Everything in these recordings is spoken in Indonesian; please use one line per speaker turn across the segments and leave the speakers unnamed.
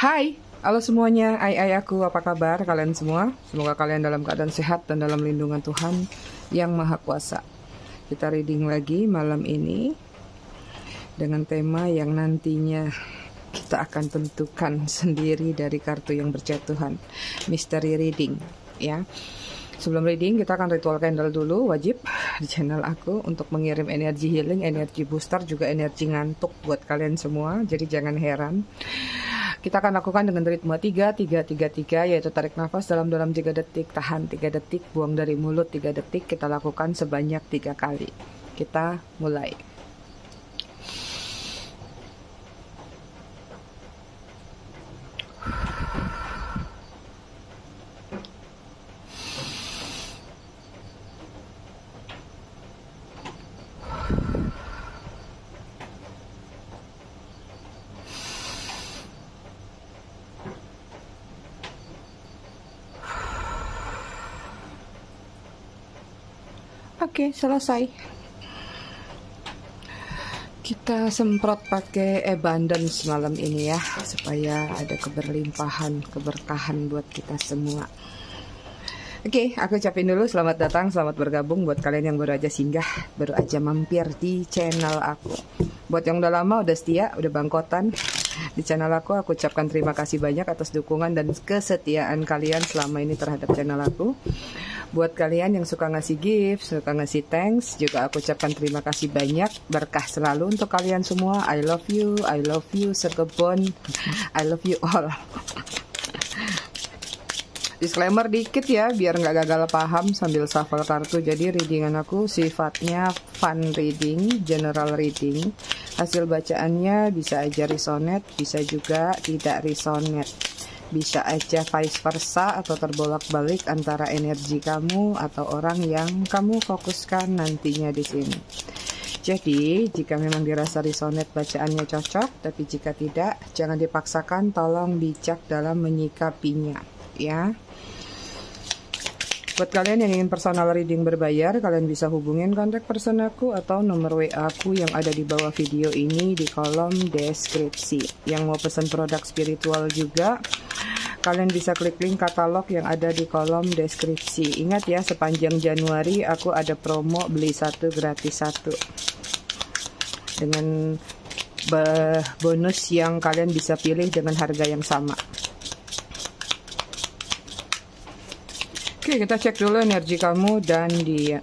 Hai, halo semuanya, ai aku, apa kabar kalian semua? Semoga kalian dalam keadaan sehat dan dalam lindungan Tuhan yang Maha Kuasa. Kita reading lagi malam ini dengan tema yang nantinya kita akan tentukan sendiri dari kartu yang berjatuhan. Mystery reading, ya. Sebelum reading, kita akan ritual candle dulu, wajib di channel aku untuk mengirim energi healing, energi booster, juga energi ngantuk buat kalian semua. Jadi jangan heran. Kita akan lakukan dengan ritme 3-3-3-3, yaitu tarik nafas dalam 3 detik, tahan 3 detik, buang dari mulut 3 detik. Kita lakukan sebanyak 3 kali. Kita mulai. Oke, selesai. Kita semprot pakai abundance malam ini ya, supaya ada keberlimpahan, keberkahan buat kita semua. Oke, aku ucapin dulu selamat datang, selamat bergabung buat kalian yang baru aja singgah, baru aja mampir di channel aku. Buat yang udah lama, udah setia, udah bangkotan di channel aku ucapkan terima kasih banyak atas dukungan dan kesetiaan kalian selama ini terhadap channel aku. Buat kalian yang suka ngasih gift, suka ngasih thanks, juga aku ucapkan terima kasih banyak. Berkah selalu untuk kalian semua. I love you sekebon. I love you all. Disclaimer dikit ya, biar nggak gagal paham sambil shuffle kartu. Jadi readingan aku sifatnya fun reading, general reading. Hasil bacaannya bisa aja resonate, bisa juga tidak resonate. Bisa aja vice versa atau terbolak-balik antara energi kamu atau orang yang kamu fokuskan nantinya di sini. Jadi, jika memang dirasa resonate bacaannya cocok, tapi jika tidak, jangan dipaksakan, tolong bijak dalam menyikapinya, ya. Buat kalian yang ingin personal reading berbayar, kalian bisa hubungin kontak person aku atau nomor WA aku yang ada di bawah video ini di kolom deskripsi. Yang mau pesan produk spiritual juga, kalian bisa klik link katalog yang ada di kolom deskripsi. Ingat ya, sepanjang Januari aku ada promo beli 1 gratis 1. Dengan bonus yang kalian bisa pilih dengan harga yang sama. Oke, kita cek dulu energi kamu dan dia.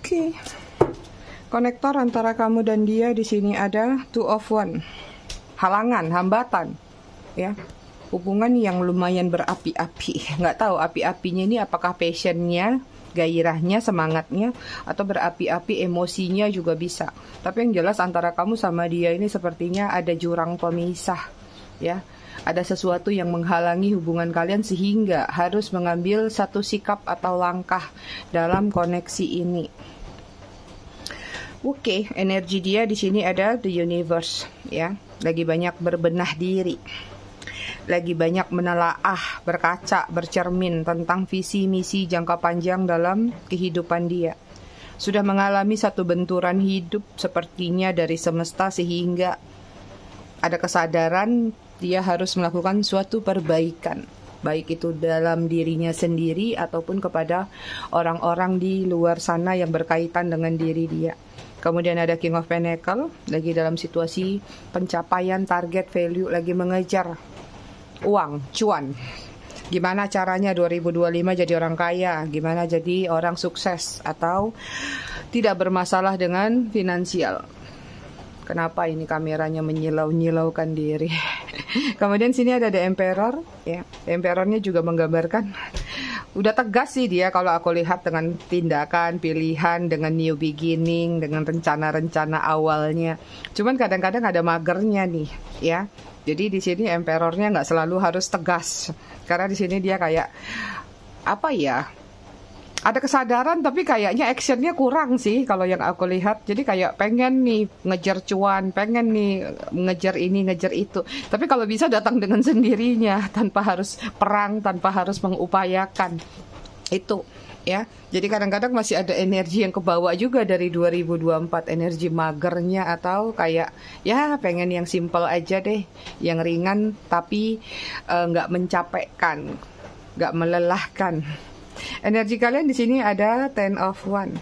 Oke. Konektor antara kamu dan dia di sini ada 2 of Wands. Halangan, hambatan, ya. Hubungan yang lumayan berapi-api. Nggak tahu api-apinya ini apakah passionnya, gairahnya, semangatnya, atau berapi-api emosinya juga bisa. Tapi yang jelas antara kamu sama dia ini sepertinya ada jurang pemisah, ya. Ada sesuatu yang menghalangi hubungan kalian sehingga harus mengambil satu sikap atau langkah dalam koneksi ini. Oke, energi dia di sini ada the universe, ya. Lagi banyak berbenah diri. Lagi banyak menelaah, berkaca, bercermin tentang visi misi jangka panjang dalam kehidupan dia. Sudah mengalami satu benturan hidup sepertinya dari semesta sehingga ada kesadaran dia harus melakukan suatu perbaikan. Baik itu dalam dirinya sendiri ataupun kepada orang-orang di luar sana yang berkaitan dengan diri dia. Kemudian ada King of Pentacles, lagi dalam situasi pencapaian target value, lagi mengejar uang, cuan. Gimana caranya 2025 jadi orang kaya, gimana jadi orang sukses atau tidak bermasalah dengan finansial. Kenapa ini kameranya menyilau-nyilaukan diri? Kemudian sini ada The Emperor, ya. The Emperornya juga menggambarkan udah tegas sih dia kalau aku lihat dengan tindakan, pilihan, dengan new beginning, dengan rencana-rencana awalnya. Cuman kadang-kadang ada magernya nih, ya. Jadi di sini emperornya nggak selalu harus tegas, karena di sini dia kayak apa ya, ada kesadaran tapi kayaknya actionnya kurang sih kalau yang aku lihat. Jadi kayak pengen nih ngejar cuan, pengen nih ngejar ini, ngejar itu. Tapi kalau bisa datang dengan sendirinya, tanpa harus perang, tanpa harus mengupayakan. Itu ya. Jadi kadang-kadang masih ada energi yang kebawa juga dari 2024, energi magernya, atau kayak ya pengen yang simple aja deh, yang ringan tapi nggak mencapekkan, nggak melelahkan. Energi kalian di sini ada Ten of Wands.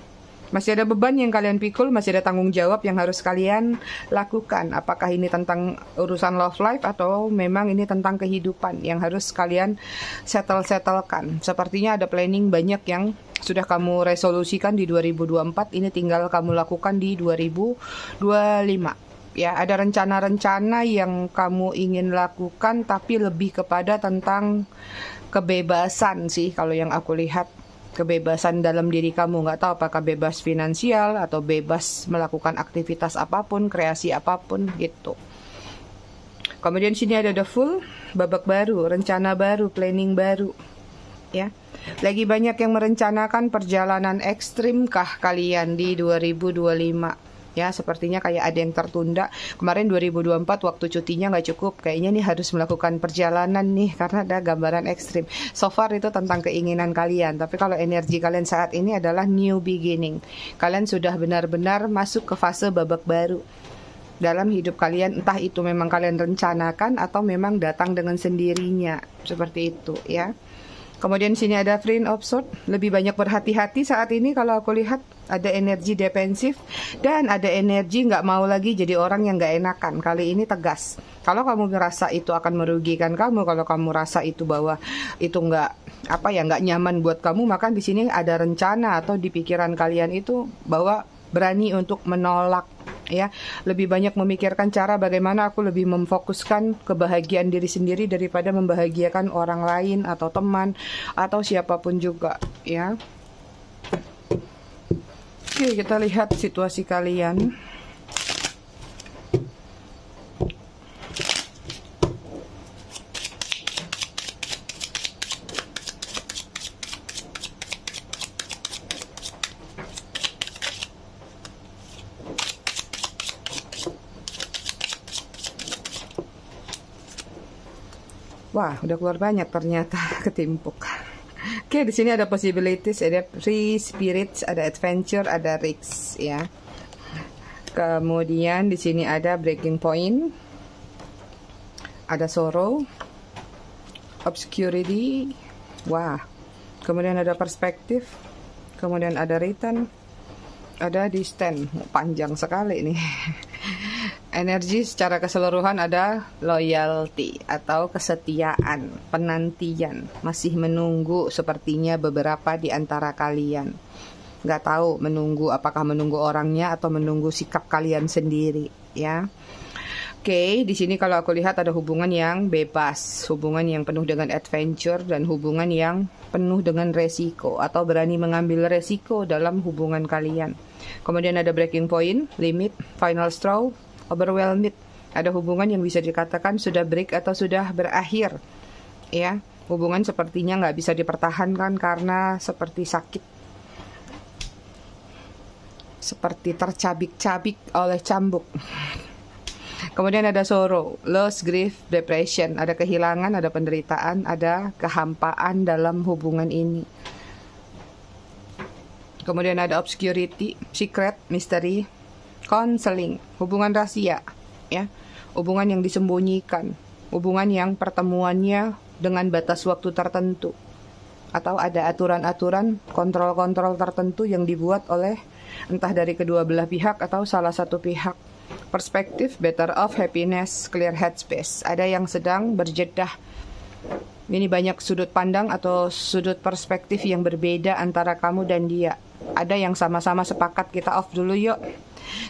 Masih ada beban yang kalian pikul, masih ada tanggung jawab yang harus kalian lakukan. Apakah ini tentang urusan love life atau memang ini tentang kehidupan yang harus kalian settlekan. Sepertinya ada planning banyak yang sudah kamu resolusikan di 2024, ini tinggal kamu lakukan di 2025. Ya, ada rencana-rencana yang kamu ingin lakukan, tapi lebih kepada tentang kebebasan sih kalau yang aku lihat. Kebebasan dalam diri kamu, nggak tahu apakah bebas finansial atau bebas melakukan aktivitas apapun, kreasi apapun gitu. Kemudian sini ada the Fool, babak baru, rencana baru, planning baru. Ya. Lagi banyak yang merencanakan perjalanan ekstrim kah kalian di 2025? Ya, sepertinya kayak ada yang tertunda. Kemarin 2024 waktu cutinya nggak cukup. Kayaknya nih harus melakukan perjalanan nih karena ada gambaran ekstrim. So far itu tentang keinginan kalian. Tapi kalau energi kalian saat ini adalah new beginning. Kalian sudah benar-benar masuk ke fase babak baru dalam hidup kalian. Entah itu memang kalian rencanakan atau memang datang dengan sendirinya. Seperti itu ya. Kemudian sini ada Friend of Swords, lebih banyak berhati-hati saat ini kalau aku lihat. Ada energi defensif dan ada energi nggak mau lagi jadi orang yang nggak enakan. Kali ini tegas. Kalau kamu merasa itu akan merugikan kamu, kalau kamu rasa itu bahwa itu nggak nyaman buat kamu, maka di sini ada rencana atau di pikiran kalian itu bahwa berani untuk menolak. Ya, lebih banyak memikirkan cara bagaimana aku lebih memfokuskan kebahagiaan diri sendiri daripada membahagiakan orang lain atau teman atau siapapun juga ya. Oke, kita lihat situasi kalian. Wah, udah keluar banyak ternyata, ketimpuk. Oke, di sini ada possibilities, ada free spirits, ada adventure, ada risks ya. Kemudian di sini ada breaking point, ada sorrow, obscurity, wah. Kemudian ada perspektif, kemudian ada return, ada distant, panjang sekali nih. Energi secara keseluruhan ada loyalty atau kesetiaan, penantian, masih menunggu sepertinya beberapa di antara kalian. Nggak tahu menunggu, apakah menunggu orangnya atau menunggu sikap kalian sendiri, ya. Oke, di sini kalau aku lihat ada hubungan yang bebas, hubungan yang penuh dengan adventure dan hubungan yang penuh dengan resiko atau berani mengambil resiko dalam hubungan kalian. Kemudian ada breaking point, limit, final straw, overwhelmed. Ada hubungan yang bisa dikatakan sudah break atau sudah berakhir. Ya, hubungan sepertinya nggak bisa dipertahankan karena seperti sakit. Seperti tercabik-cabik oleh cambuk. Kemudian ada sorrow, loss, grief, depression. Ada kehilangan, ada penderitaan, ada kehampaan dalam hubungan ini. Kemudian ada obscurity, secret, misteri, counseling, hubungan rahasia, ya, hubungan yang disembunyikan, hubungan yang pertemuannya dengan batas waktu tertentu, atau ada aturan-aturan, kontrol-kontrol tertentu yang dibuat oleh entah dari kedua belah pihak atau salah satu pihak. Perspektif, better off, happiness, clear headspace. Ada yang sedang berjedah. Ini banyak sudut pandang atau sudut perspektif yang berbeda antara kamu dan dia. Ada yang sama-sama sepakat kita off dulu yuk.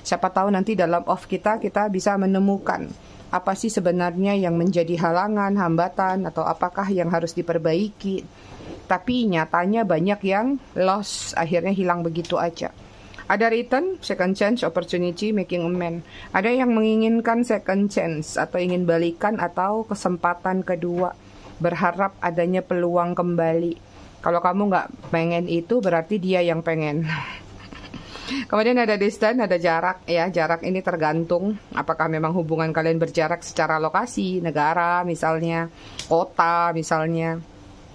Siapa tahu nanti dalam off kita bisa menemukan apa sih sebenarnya yang menjadi halangan, hambatan, atau apakah yang harus diperbaiki. Tapi nyatanya banyak yang lost, akhirnya hilang begitu aja. Ada return, second chance, opportunity, making amends. Ada yang menginginkan second chance atau ingin balikan atau kesempatan kedua, berharap adanya peluang kembali. Kalau kamu nggak pengen itu, berarti dia yang pengen. Kemudian ada distance, ada jarak ya. Jarak ini tergantung apakah memang hubungan kalian berjarak secara lokasi, negara misalnya, kota misalnya.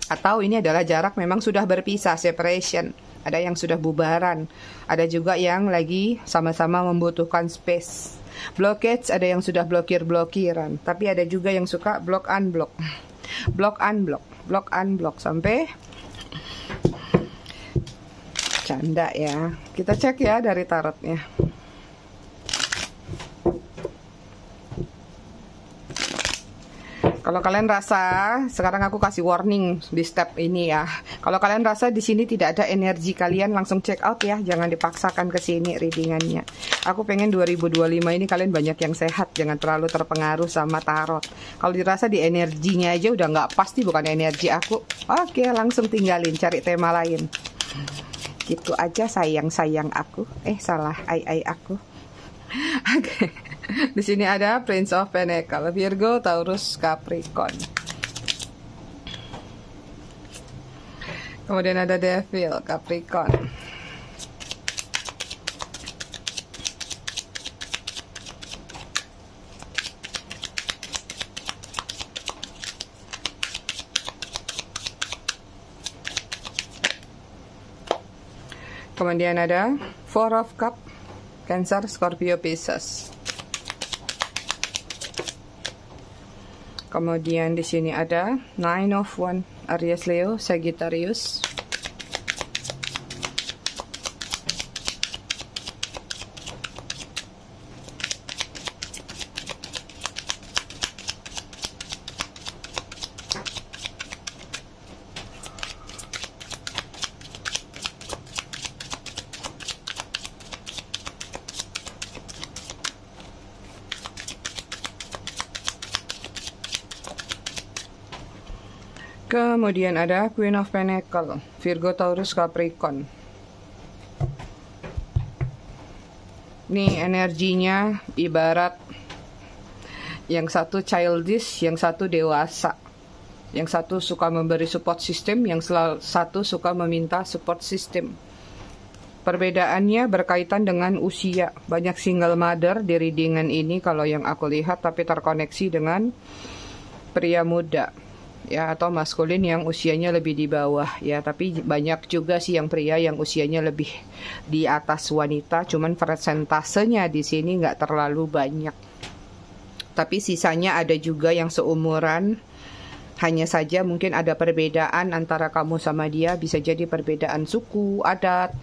Atau ini adalah jarak memang sudah berpisah, separation. Ada yang sudah bubaran. Ada juga yang lagi sama-sama membutuhkan space. Blockage, ada yang sudah blokir-blokiran. Tapi ada juga yang suka block-unblock. Block-unblock. Block-unblock sampai canda ya. Kita cek ya dari tarotnya. Kalau kalian rasa, sekarang aku kasih warning di step ini ya. Kalau kalian rasa di sini tidak ada energi kalian, langsung check out ya. Jangan dipaksakan ke sini readingannya. Aku pengen 2025 ini kalian banyak yang sehat, jangan terlalu terpengaruh sama tarot. Kalau dirasa di energinya aja udah nggak pasti, bukan energi aku. Oke, langsung tinggalin, cari tema lain. Gitu aja sayang aku. Salah, ai aku. Oke. Di sini ada Prince of Pentacle, Virgo, Taurus, Capricorn. Kemudian ada Devil, Capricorn. Kemudian ada Four of Cup, Cancer, Scorpio, Pisces. Kemudian di sini ada Nine of Wands, Aries, Leo, Sagittarius. Kemudian ada Queen of Pentacle, Virgo, Taurus, Capricorn. Nih energinya ibarat yang satu childish, yang satu dewasa. Yang satu suka memberi support system, yang satu suka meminta support system. Perbedaannya berkaitan dengan usia. Banyak single mother di readingan ini kalau yang aku lihat, tapi terkoneksi dengan pria muda. Ya, atau maskulin yang usianya lebih di bawah ya, tapi banyak juga sih yang pria yang usianya lebih di atas wanita, cuman persentasenya di sini nggak terlalu banyak. Tapi sisanya ada juga yang seumuran, hanya saja mungkin ada perbedaan antara kamu sama dia, bisa jadi perbedaan suku, adat,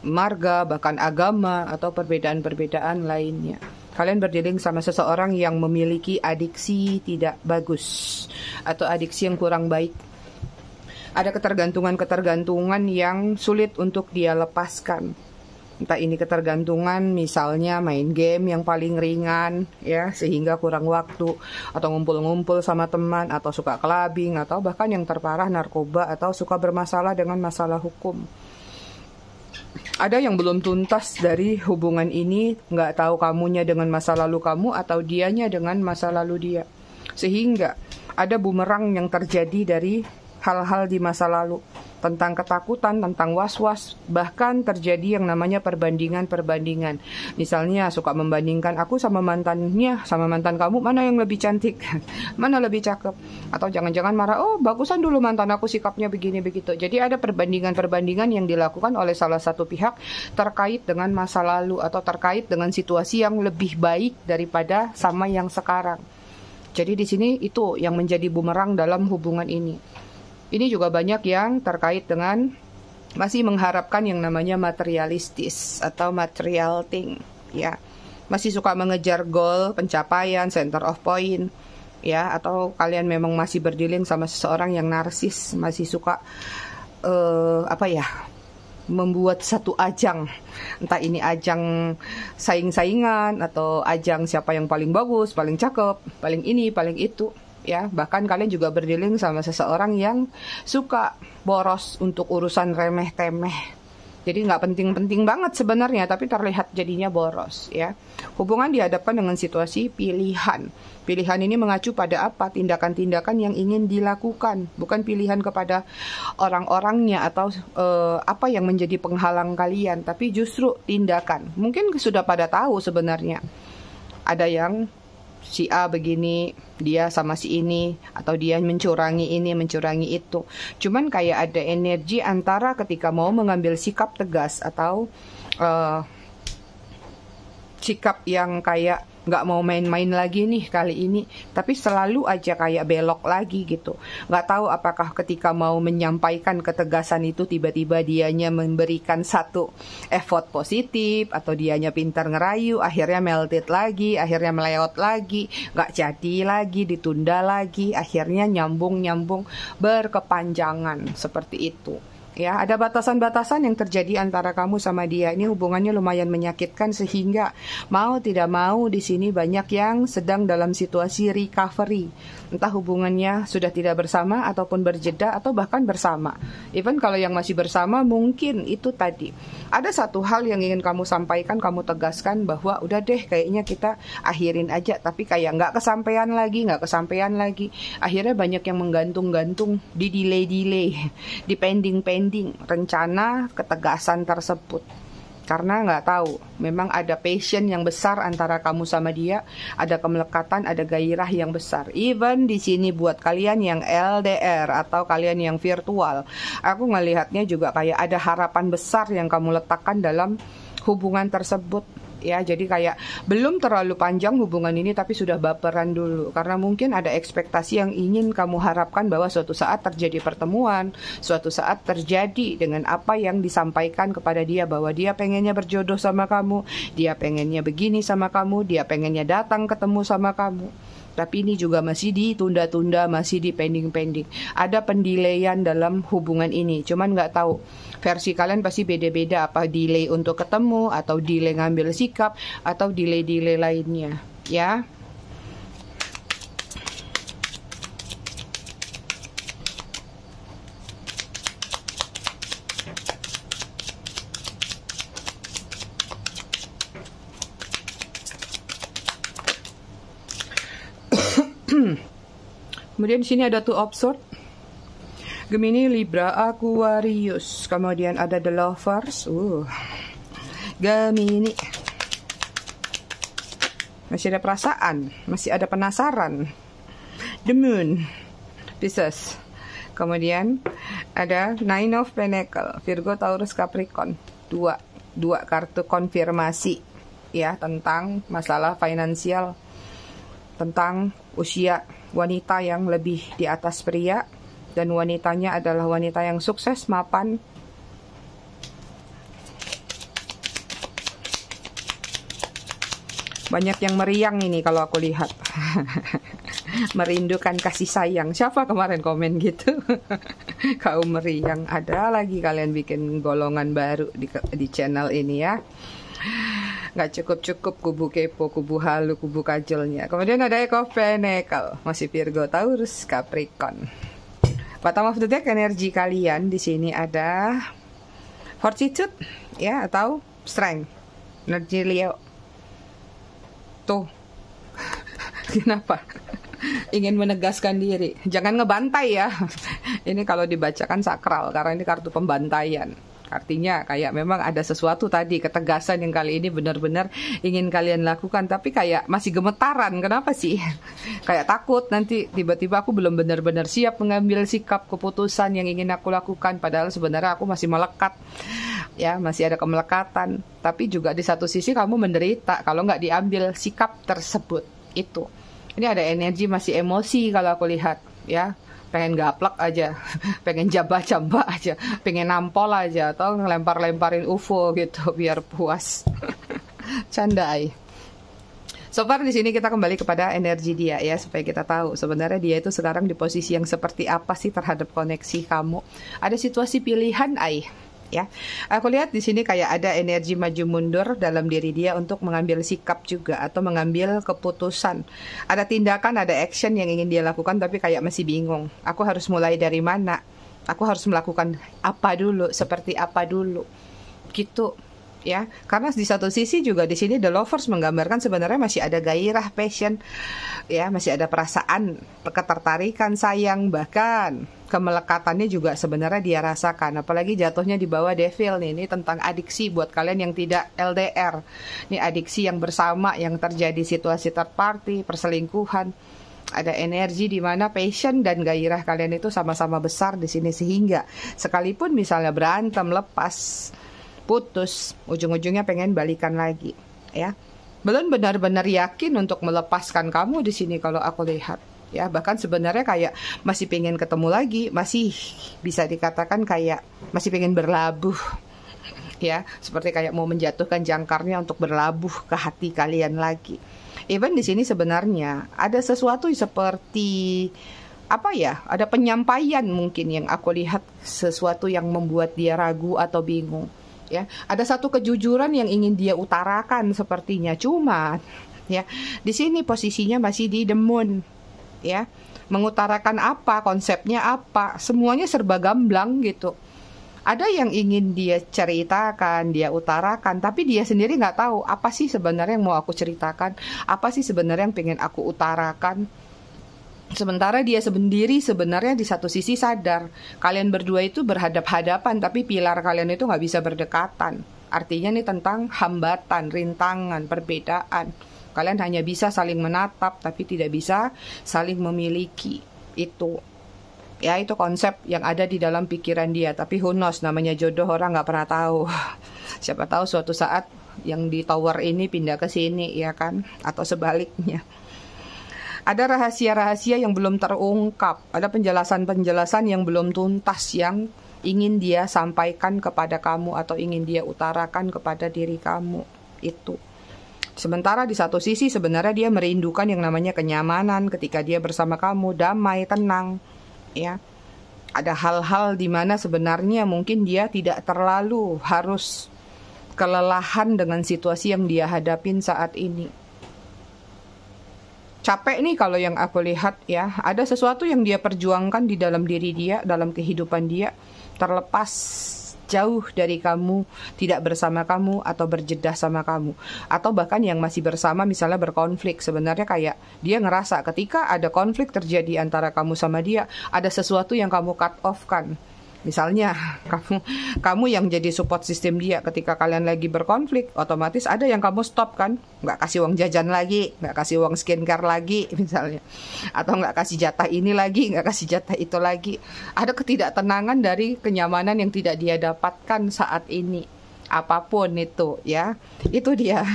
marga, bahkan agama, atau perbedaan-perbedaan lainnya. Kalian berdealing sama seseorang yang memiliki adiksi tidak bagus atau adiksi yang kurang baik. Ada ketergantungan-ketergantungan yang sulit untuk dia lepaskan. Entah ini ketergantungan misalnya main game yang paling ringan ya, sehingga kurang waktu, atau ngumpul-ngumpul sama teman, atau suka clubbing, atau bahkan yang terparah narkoba, atau suka bermasalah dengan masalah hukum. Ada yang belum tuntas dari hubungan ini, nggak tahu kamunya dengan masa lalu kamu atau dianya dengan masa lalu dia. Sehingga ada bumerang yang terjadi dari hal-hal di masa lalu. Tentang ketakutan, tentang was-was, bahkan terjadi yang namanya perbandingan-perbandingan. Misalnya suka membandingkan aku sama mantannya, sama mantan kamu, mana yang lebih cantik, mana lebih cakep. Atau jangan-jangan marah, oh bagusan dulu mantan aku sikapnya begini begitu. Jadi ada perbandingan-perbandingan yang dilakukan oleh salah satu pihak terkait dengan masa lalu atau terkait dengan situasi yang lebih baik daripada sama yang sekarang. Jadi di sini itu yang menjadi bumerang dalam hubungan ini. Ini juga banyak yang terkait dengan masih mengharapkan yang namanya materialistis atau material thing, ya. Masih suka mengejar goal, pencapaian, center of point, ya. Atau kalian memang masih berdealing sama seseorang yang narsis, masih suka membuat satu ajang, entah ini ajang saing-saingan atau ajang siapa yang paling bagus, paling cakep, paling ini, paling itu. Ya, bahkan kalian juga berdealing sama seseorang yang suka boros untuk urusan remeh-temeh. Jadi nggak penting-penting banget sebenarnya, tapi terlihat jadinya boros ya. Hubungan dihadapkan dengan situasi pilihan. Pilihan ini mengacu pada apa? Tindakan-tindakan yang ingin dilakukan, bukan pilihan kepada orang-orangnya atau apa yang menjadi penghalang kalian, tapi justru tindakan. Mungkin sudah pada tahu sebenarnya. Ada yang si A begini, dia sama si ini, atau dia mencurangi ini, mencurangi itu. Cuman kayak ada energi antara ketika mau mengambil sikap tegas atau sikap yang kayak nggak mau main-main lagi nih kali ini, tapi selalu aja kayak belok lagi gitu. Nggak tahu apakah ketika mau menyampaikan ketegasan itu tiba-tiba dianya memberikan satu effort positif, atau dianya pintar ngerayu, akhirnya melted lagi, akhirnya melewat lagi, nggak jadi lagi, ditunda lagi, akhirnya nyambung-nyambung berkepanjangan seperti itu. Ya, ada batasan-batasan yang terjadi antara kamu sama dia. Ini hubungannya lumayan menyakitkan sehingga mau tidak mau di sini banyak yang sedang dalam situasi recovery. Entah hubungannya sudah tidak bersama ataupun berjeda atau bahkan bersama. Even kalau yang masih bersama mungkin itu tadi. Ada satu hal yang ingin kamu sampaikan, kamu tegaskan bahwa udah deh kayaknya kita akhirin aja. Tapi kayak nggak kesampaian lagi. Akhirnya banyak yang menggantung-gantung, di delay, di pending rencana ketegasan tersebut. Karena nggak tahu, memang ada passion yang besar antara kamu sama dia, ada kemelekatan, ada gairah yang besar. Even di sini buat kalian yang LDR atau kalian yang virtual, aku ngelihatnya juga kayak ada harapan besar yang kamu letakkan dalam hubungan tersebut. Ya, jadi kayak belum terlalu panjang hubungan ini tapi sudah baperan dulu. Karena mungkin ada ekspektasi yang ingin kamu harapkan bahwa suatu saat terjadi pertemuan, suatu saat terjadi dengan apa yang disampaikan kepada dia, bahwa dia pengennya berjodoh sama kamu, dia pengennya begini sama kamu, dia pengennya datang ketemu sama kamu. Tapi ini juga masih ditunda-tunda, masih dipending-pending. Ada pendilaian dalam hubungan ini. Cuman nggak tahu, versi kalian pasti beda-beda. Apa delay untuk ketemu, atau delay ngambil sikap, atau delay-delay lainnya. Ya. Kemudian di sini ada Two of Swords, Gemini, Libra, Aquarius. Kemudian ada The Lovers, Gemini. Masih ada perasaan, masih ada penasaran. The Moon, Pisces. Kemudian ada Nine of Pentacles, Virgo, Taurus, Capricorn. Dua kartu konfirmasi ya tentang masalah finansial, tentang usia wanita yang lebih di atas pria, dan wanitanya adalah wanita yang sukses, mapan. Banyak yang meriang ini kalau aku lihat. Merindukan kasih sayang. Siapa kemarin komen gitu? Kau meriang. Ada lagi kalian bikin golongan baru di channel ini ya. Nggak cukup-cukup kubu kepo, kubu halu, kubu kajolnya. Kemudian ada Echo Pentacles, masih Virgo, Taurus, Capricorn. Bottom of the deck, energi kalian di sini ada Fortitude ya, atau Strength, energi Leo. Tuh. Kenapa? Ingin menegaskan diri. Jangan ngebantai ya. Ini kalau dibacakan sakral karena ini kartu pembantaian. Artinya kayak memang ada sesuatu tadi, ketegasan yang kali ini benar-benar ingin kalian lakukan, tapi kayak masih gemetaran. Kenapa sih? Kayak takut nanti tiba-tiba aku belum benar-benar siap mengambil sikap keputusan yang ingin aku lakukan, padahal sebenarnya aku masih melekat. Ya, masih ada kemelekatan. Tapi juga di satu sisi kamu menderita kalau nggak diambil sikap tersebut. Itu. Ini ada energi masih emosi kalau aku lihat, ya. Pengen gaplek aja, pengen jambak-jambak aja, pengen nampol aja, atau ngelempar-lemparin UFO gitu biar puas. Candai. So far di sini kita kembali kepada energi dia ya, supaya kita tahu sebenarnya dia itu sekarang di posisi yang seperti apa sih terhadap koneksi kamu. Ada situasi pilihan ya. Aku lihat di sini kayak ada energi maju mundur dalam diri dia untuk mengambil sikap juga atau mengambil keputusan. Ada tindakan, ada action yang ingin dia lakukan tapi kayak masih bingung. Aku harus mulai dari mana? Aku harus melakukan apa dulu? Seperti apa dulu? Gitu. ya. Karena di satu sisi juga di sini The Lovers menggambarkan sebenarnya masih ada gairah, passion, ya, masih ada perasaan, ketertarikan, sayang, bahkan kemelekatannya juga sebenarnya dia rasakan. Apalagi jatuhnya di bawah Devil nih, ini tentang adiksi buat kalian yang tidak LDR. Ini adiksi yang bersama yang terjadi situasi third party, perselingkuhan. Ada energi di mana passion dan gairah kalian itu sama-sama besar di sini, sehingga sekalipun misalnya berantem, lepas, putus, ujung-ujungnya pengen balikan lagi, ya. Belum benar-benar yakin untuk melepaskan kamu di sini kalau aku lihat, ya. Bahkan sebenarnya kayak masih pengen ketemu lagi, masih bisa dikatakan kayak masih pengen berlabuh, ya. Seperti kayak mau menjatuhkan jangkarnya untuk berlabuh ke hati kalian lagi. Even di sini sebenarnya ada sesuatu seperti apa ya? Ada penyampaian mungkin yang aku lihat, sesuatu yang membuat dia ragu atau bingung. Ya, ada satu kejujuran yang ingin dia utarakan sepertinya, cuma ya di sini posisinya masih di the moon, ya. Mengutarakan apa, konsepnya apa, semuanya serba gamblang gitu. Ada yang ingin dia ceritakan, dia utarakan, tapi dia sendiri nggak tahu apa sih sebenarnya yang mau aku ceritakan, apa sih sebenarnya yang pengen aku utarakan. Sementara dia sendiri sebenarnya di satu sisi sadar kalian berdua itu berhadap-hadapan, tapi pilar kalian itu nggak bisa berdekatan. Artinya nih tentang hambatan, rintangan, perbedaan. Kalian hanya bisa saling menatap, tapi tidak bisa saling memiliki. Itu, ya, itu konsep yang ada di dalam pikiran dia. Tapi who knows, namanya jodoh orang nggak pernah tahu. Siapa tahu suatu saat yang di tower ini pindah ke sini, ya kan? Atau sebaliknya. Ada rahasia-rahasia yang belum terungkap, ada penjelasan-penjelasan yang belum tuntas yang ingin dia sampaikan kepada kamu atau ingin dia utarakan kepada diri kamu. Itu. Sementara di satu sisi sebenarnya dia merindukan yang namanya kenyamanan ketika dia bersama kamu, damai, tenang, ya. Ada hal-hal di mana sebenarnya mungkin dia tidak terlalu harus kelelahan dengan situasi yang dia hadapin saat ini. Capek nih kalau yang aku lihat, ya. Ada sesuatu yang dia perjuangkan di dalam diri dia, dalam kehidupan dia, terlepas jauh dari kamu, tidak bersama kamu, atau berjedah sama kamu. Atau bahkan yang masih bersama misalnya berkonflik. Sebenarnya kayak dia ngerasa ketika ada konflik terjadi antara kamu sama dia, ada sesuatu yang kamu cut off kan. Misalnya kamu yang jadi support system dia ketika kalian lagi berkonflik, otomatis ada yang kamu stop kan, nggak kasih uang jajan lagi, nggak kasih uang skincare lagi misalnya, atau nggak kasih jatah ini lagi, nggak kasih jatah itu lagi. Ada ketidaktenangan dari kenyamanan yang tidak dia dapatkan saat ini, apapun itu, ya. Itu dia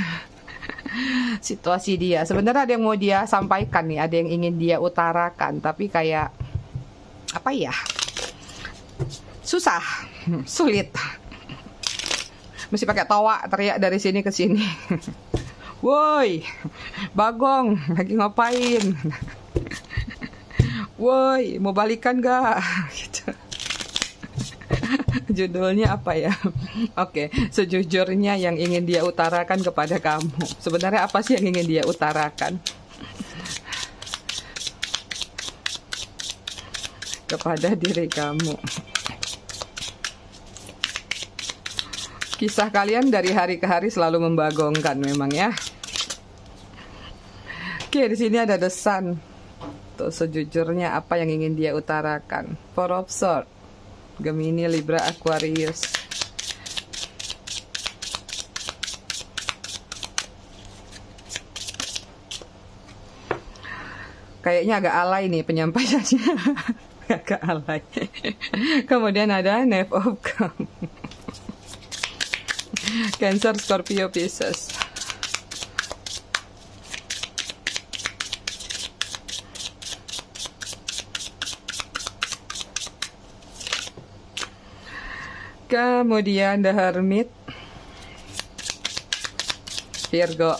situasi dia. Sebenarnya ada yang mau dia sampaikan nih, ada yang ingin dia utarakan, tapi kayak apa ya? Susah, sulit. Mesti pakai tawa teriak dari sini ke sini. Woi, Bagong, lagi ngapain? Woi, mau balikan gak? Gitu. Judulnya apa ya? Oke, sejujurnya yang ingin dia utarakan kepada kamu. Sebenarnya apa sih yang ingin dia utarakan kepada diri kamu? Kisah kalian dari hari ke hari selalu membagongkan memang, ya. Oke, di sini ada The Sun. Tuh, sejujurnya apa yang ingin dia utarakan. Four of Swords, Gemini, Libra, Aquarius. Kayaknya agak alay nih penyampaiannya. Agak alay. Kemudian ada Knave of Cups. Cancer, Scorpio, Pisces. Kemudian The Hermit, Virgo.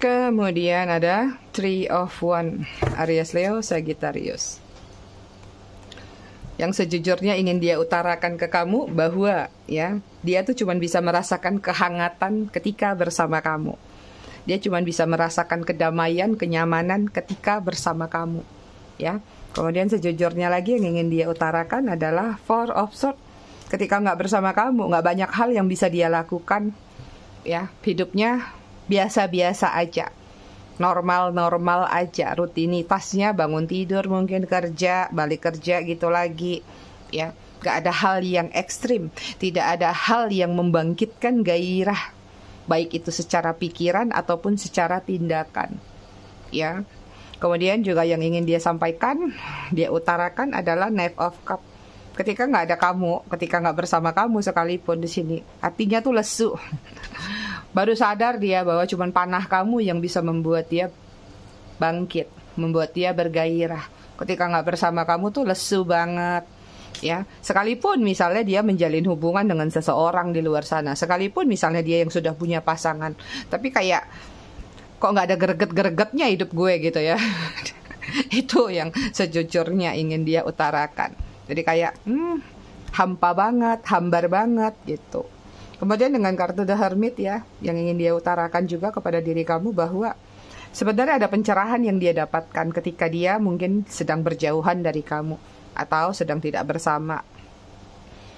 Kemudian ada Three of Wands, Aries, Leo, Sagittarius. yang sejujurnya ingin dia utarakan ke kamu bahwa ya, dia tuh cuma bisa merasakan kehangatan ketika bersama kamu. Dia cuma bisa merasakan kedamaian, kenyamanan ketika bersama kamu, ya. Kemudian sejujurnya lagi yang ingin dia utarakan adalah Four of Swords. Ketika nggak bersama kamu, nggak banyak hal yang bisa dia lakukan, ya. Hidupnya biasa-biasa aja, normal-normal aja, rutinitasnya bangun tidur, mungkin kerja, balik kerja gitu lagi, ya. Nggak ada hal yang ekstrim, tidak ada hal yang membangkitkan gairah, baik itu secara pikiran ataupun secara tindakan, ya. Kemudian juga yang ingin dia sampaikan, dia utarakan adalah Knight of Cups. Ketika nggak ada kamu, ketika nggak bersama kamu sekalipun di sini, hatinya tuh lesu. Baru sadar dia bahwa cuma panah kamu yang bisa membuat dia bangkit, membuat dia bergairah. Ketika nggak bersama kamu tuh lesu banget, ya. Sekalipun misalnya dia menjalin hubungan dengan seseorang di luar sana, sekalipun misalnya dia yang sudah punya pasangan, tapi kayak kok nggak ada greget-gregetnya hidup gue gitu ya. Itu yang sejujurnya ingin dia utarakan. Jadi kayak hampa banget, hambar banget gitu. Kemudian dengan kartu The Hermit ya, yang ingin dia utarakan juga kepada diri kamu bahwa sebenarnya ada pencerahan yang dia dapatkan ketika dia mungkin sedang berjauhan dari kamu atau sedang tidak bersama.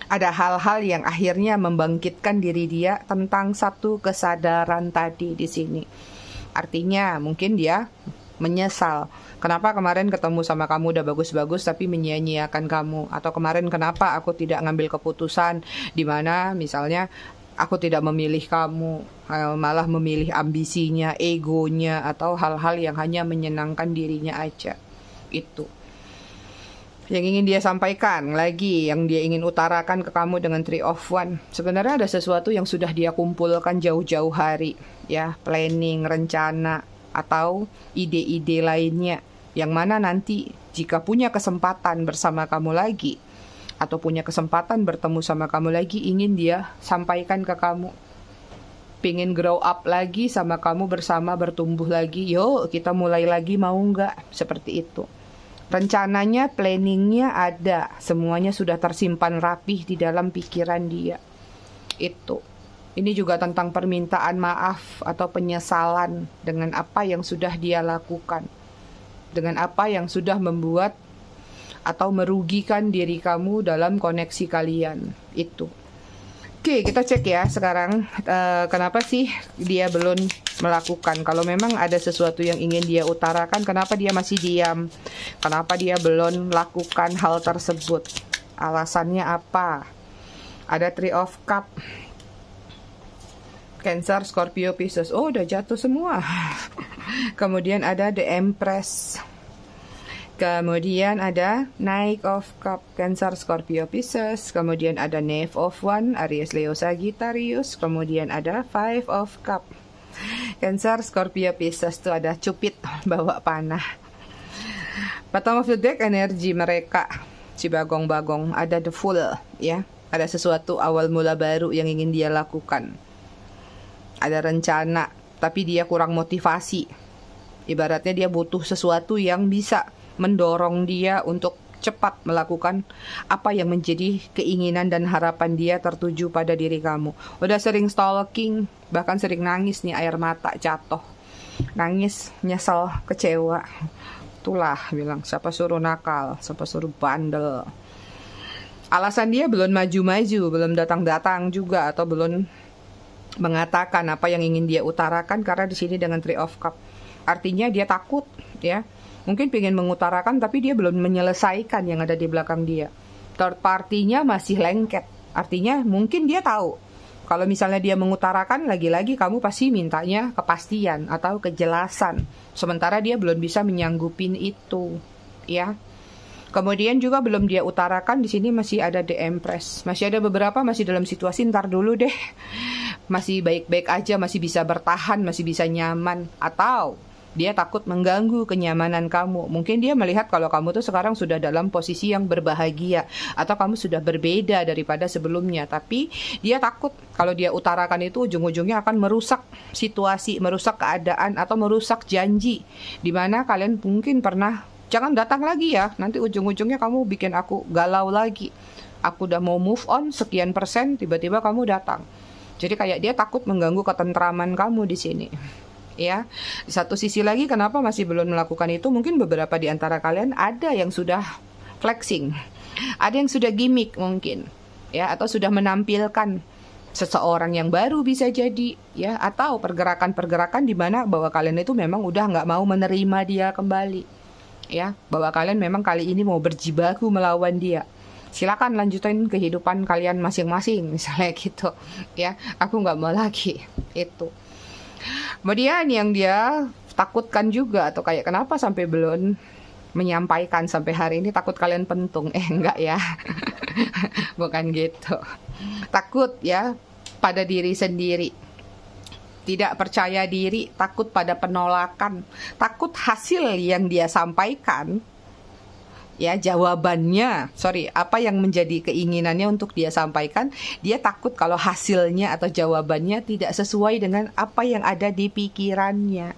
Ada hal-hal yang akhirnya membangkitkan diri dia tentang satu kesadaran tadi di sini. Artinya mungkin dia menyesal. Kenapa kemarin ketemu sama kamu udah bagus-bagus tapi menyia-nyiakan kamu? Atau kemarin kenapa aku tidak ngambil keputusan di mana misalnya aku tidak memilih kamu, malah memilih ambisinya, egonya, atau hal-hal yang hanya menyenangkan dirinya aja. Itu yang ingin dia sampaikan lagi, yang dia ingin utarakan ke kamu dengan Three of Wands. Sebenarnya ada sesuatu yang sudah dia kumpulkan jauh-jauh hari, ya, planning, rencana, atau ide-ide lainnya, yang mana nanti jika punya kesempatan bersama kamu lagi, atau punya kesempatan bertemu sama kamu lagi, ingin dia sampaikan ke kamu. Pengen grow up lagi sama kamu, bersama bertumbuh lagi, yuk kita mulai lagi, mau nggak? Seperti itu. Rencananya, planningnya ada, semuanya sudah tersimpan rapih di dalam pikiran dia. Itu. Ini juga tentang permintaan maaf atau penyesalan dengan apa yang sudah dia lakukan, dengan apa yang sudah membuat atau merugikan diri kamu dalam koneksi kalian. Itu. Oke, kita cek ya sekarang kenapa sih dia belum melakukan. Kalau memang ada sesuatu yang ingin dia utarakan, kenapa dia masih diam? Kenapa dia belum lakukan hal tersebut? Alasannya apa? Ada Three of Cups, Cancer, Scorpio, Pisces. Oh, udah jatuh semua. Kemudian ada The Empress. Kemudian ada Knight of Cups, Cancer, Scorpio, Pisces. Kemudian ada Knave of Wands, Aries, Leo, Sagittarius. Kemudian ada Five of Cups, Cancer, Scorpio, Pisces. Tuh ada Cupid bawa panah. Bottom of the deck, energi mereka, si bagong-bagong. Ada The Fool, ya. Ada sesuatu awal mula baru yang ingin dia lakukan. Ada rencana, tapi dia kurang motivasi. Ibaratnya dia butuh sesuatu yang bisa mendorong dia untuk cepat melakukan apa yang menjadi keinginan dan harapan dia tertuju pada diri kamu. Udah sering stalking, bahkan sering nangis nih, air mata jatuh. Nangis, nyesel, kecewa. Itulah bilang, siapa suruh nakal, siapa suruh bandel. Alasan dia belum maju-maju, belum datang-datang juga, atau belum mengatakan apa yang ingin dia utarakan, karena di sini dengan Three of Cups. Artinya dia takut, ya. Mungkin pengen mengutarakan tapi dia belum menyelesaikan yang ada di belakang dia. Third party-nya masih lengket. Artinya mungkin dia tahu kalau misalnya dia mengutarakan, lagi-lagi kamu pasti mintanya kepastian atau kejelasan. Sementara dia belum bisa menyanggupin itu, ya. Kemudian juga belum dia utarakan, di sini masih ada The Empress. Masih ada beberapa masih dalam situasi ntar dulu deh. Masih baik-baik aja, masih bisa bertahan, masih bisa nyaman. Atau dia takut mengganggu kenyamanan kamu. Mungkin dia melihat kalau kamu tuh sekarang sudah dalam posisi yang berbahagia, atau kamu sudah berbeda daripada sebelumnya. Tapi dia takut kalau dia utarakan itu ujung-ujungnya akan merusak situasi, merusak keadaan, atau merusak janji. Dimana kalian mungkin pernah Jangan datang lagi ya, nanti ujung-ujungnya kamu bikin aku galau lagi. Aku udah mau move on sekian persen, tiba-tiba kamu datang. Jadi kayak dia takut mengganggu ketentraman kamu di sini. Ya, di satu sisi lagi kenapa masih belum melakukan itu? Mungkin beberapa di antara kalian ada yang sudah flexing, ada yang sudah gimmick mungkin, ya, atau sudah menampilkan seseorang yang baru bisa jadi, ya, atau pergerakan-pergerakan di mana bahwa kalian itu memang udah nggak mau menerima dia kembali, ya, bahwa kalian memang kali ini mau berjibaku melawan dia. Silakan lanjutin kehidupan kalian masing-masing, misalnya gitu, ya. Aku nggak mau lagi itu. Kemudian yang dia takutkan juga, atau kayak kenapa sampai belum menyampaikan sampai hari ini, takut kalian pentung. Enggak ya. Bukan gitu. Takut ya pada diri sendiri. Tidak percaya diri, takut pada penolakan, takut hasil yang dia sampaikan, ya, jawabannya, apa yang menjadi keinginannya untuk dia sampaikan, dia takut kalau hasilnya atau jawabannya tidak sesuai dengan apa yang ada di pikirannya.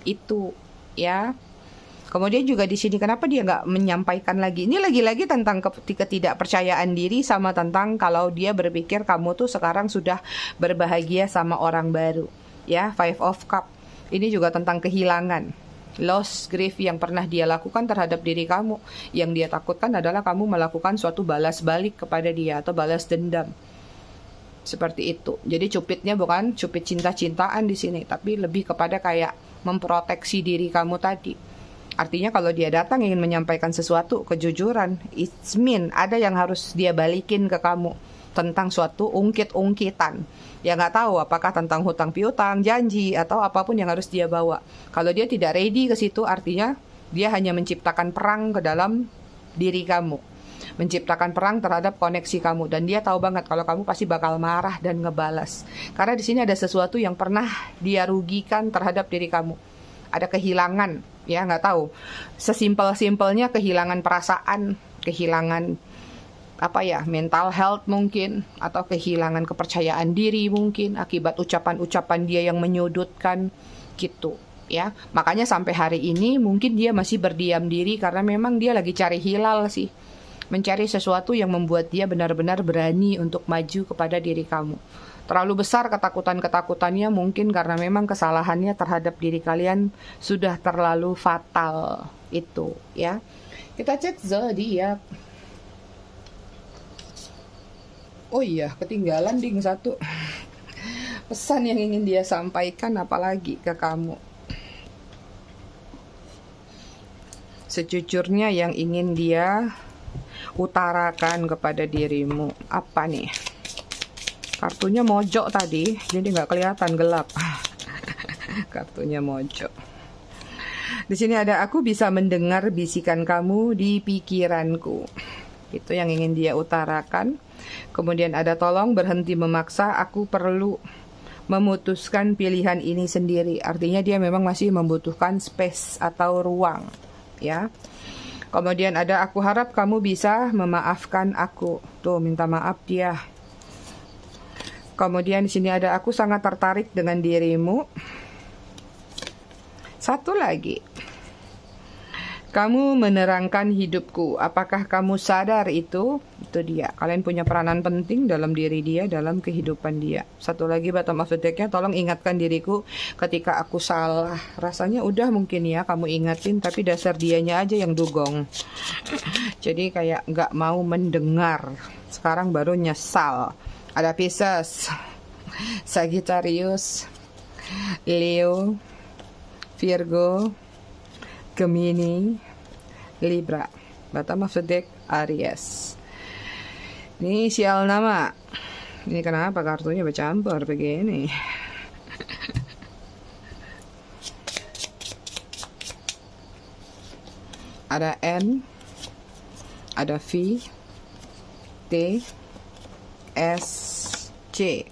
Itu, ya. Kemudian juga di sini kenapa dia nggak menyampaikan lagi? Ini lagi-lagi tentang ketidakpercayaan diri, sama tentang kalau dia berpikir kamu tuh sekarang sudah berbahagia sama orang baru. Ya, Five of Cup. Ini juga tentang kehilangan, loss, grief yang pernah dia lakukan terhadap diri kamu. Yang dia takutkan adalah kamu melakukan suatu balas balik kepada dia atau balas dendam. Seperti itu. Jadi cupidnya bukan cupid cinta-cintaan di sini, tapi lebih kepada kayak memproteksi diri kamu tadi. Artinya kalau dia datang ingin menyampaikan sesuatu, kejujuran, it's mean ada yang harus dia balikin ke kamu tentang suatu ungkit-ungkitan. Ya nggak tahu apakah tentang hutang piutang, janji, atau apapun yang harus dia bawa. Kalau dia tidak ready ke situ, artinya dia hanya menciptakan perang ke dalam diri kamu, menciptakan perang terhadap koneksi kamu, dan dia tahu banget kalau kamu pasti bakal marah dan ngebalas. Karena di sini ada sesuatu yang pernah dia rugikan terhadap diri kamu. Ada kehilangan, ya nggak tahu. Sesimpel-simpelnya kehilangan perasaan, kehilangan mental health mungkin, atau kehilangan kepercayaan diri mungkin akibat ucapan-ucapan dia yang menyudutkan gitu, ya. Makanya sampai hari ini mungkin dia masih berdiam diri karena memang dia lagi cari hilal sih, mencari sesuatu yang membuat dia benar-benar berani untuk maju kepada diri kamu. Terlalu besar ketakutan-ketakutannya mungkin karena memang kesalahannya terhadap diri kalian sudah terlalu fatal itu, ya. Kita cek zodiak. Oh iya, ketinggalan ding satu. Pesan yang ingin dia sampaikan apalagi ke kamu. Sejujurnya yang ingin dia utarakan kepada dirimu. Apa nih? Kartunya mojok tadi, jadi nggak kelihatan, gelap. Kartunya mojok. Di sini ada, aku bisa mendengar bisikan kamu di pikiranku. Itu yang ingin dia utarakan. Kemudian ada, tolong berhenti memaksa, aku perlu memutuskan pilihan ini sendiri. Artinya dia memang masih membutuhkan space atau ruang, ya. Kemudian ada, aku harap kamu bisa memaafkan aku. Tuh, minta maaf dia. Kemudian di sini ada, aku sangat tertarik dengan dirimu. Satu lagi, kamu menerangkan hidupku. Apakah kamu sadar itu? Itu dia. Kalian punya peranan penting dalam diri dia, dalam kehidupan dia. Satu lagi, bottom of the deck-nya, tolong ingatkan diriku ketika aku salah. Rasanya udah mungkin ya kamu ingatin, tapi dasar dianya aja yang dugong. Jadi kayak nggak mau mendengar. Sekarang baru nyesal. Ada Pisces, Sagittarius, Leo, Virgo, Gemini, Libra. Bottom of the deck, Aries. Ini sial nama. Ini kenapa kartunya bercampur begini? Ada N, ada V, T, S, C,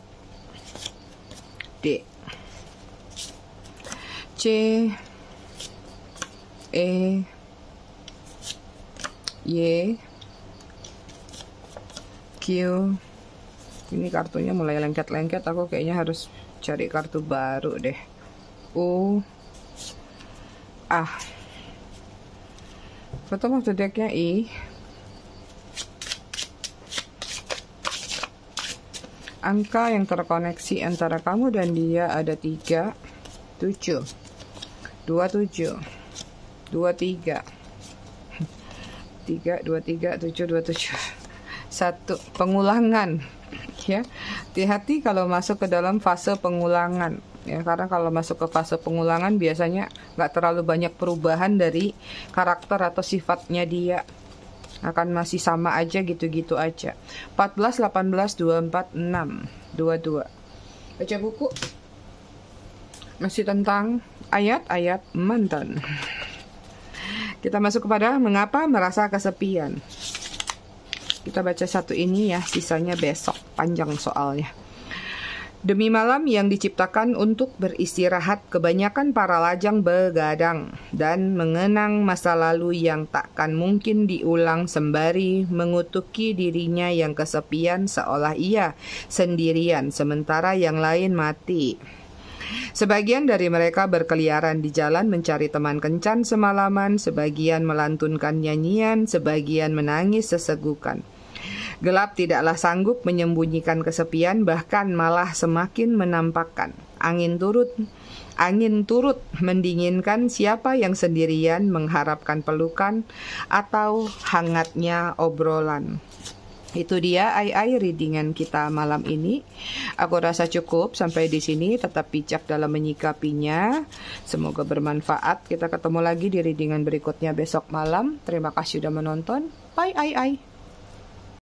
D, C, E, Y, Q. Ini kartunya mulai lengket-lengket. Aku kayaknya harus cari kartu baru deh. U, A. Bottom of the deck-nya I. Angka yang terkoneksi antara kamu dan dia ada 3, 7, 27, 23, 3, 23, 7, 27. 1. Pengulangan. Ya, hati-hati kalau masuk ke dalam fase pengulangan. Ya, karena kalau masuk ke fase pengulangan biasanya nggak terlalu banyak perubahan dari karakter atau sifatnya dia. Akan masih sama aja gitu-gitu aja. 14, 18, 24, 6, 22. Baca buku. Masih tentang ayat-ayat mantan. Kita masuk kepada mengapa merasa kesepian. Kita baca satu ini ya, sisanya besok, panjang soalnya. Demi malam yang diciptakan untuk beristirahat, kebanyakan para lajang begadang dan mengenang masa lalu yang takkan mungkin diulang sembari mengutuki dirinya yang kesepian seolah ia sendirian sementara yang lain mati. Sebagian dari mereka berkeliaran di jalan mencari teman kencan semalaman, sebagian melantunkan nyanyian, sebagian menangis sesegukan. Gelap tidaklah sanggup menyembunyikan kesepian, bahkan malah semakin menampakkan. Angin turut mendinginkan siapa yang sendirian mengharapkan pelukan atau hangatnya obrolan. Itu dia readingan kita malam ini. Aku rasa cukup sampai di sini. Tetap bijak dalam menyikapinya. Semoga bermanfaat. Kita ketemu lagi di readingan berikutnya besok malam. Terima kasih sudah menonton. Bye.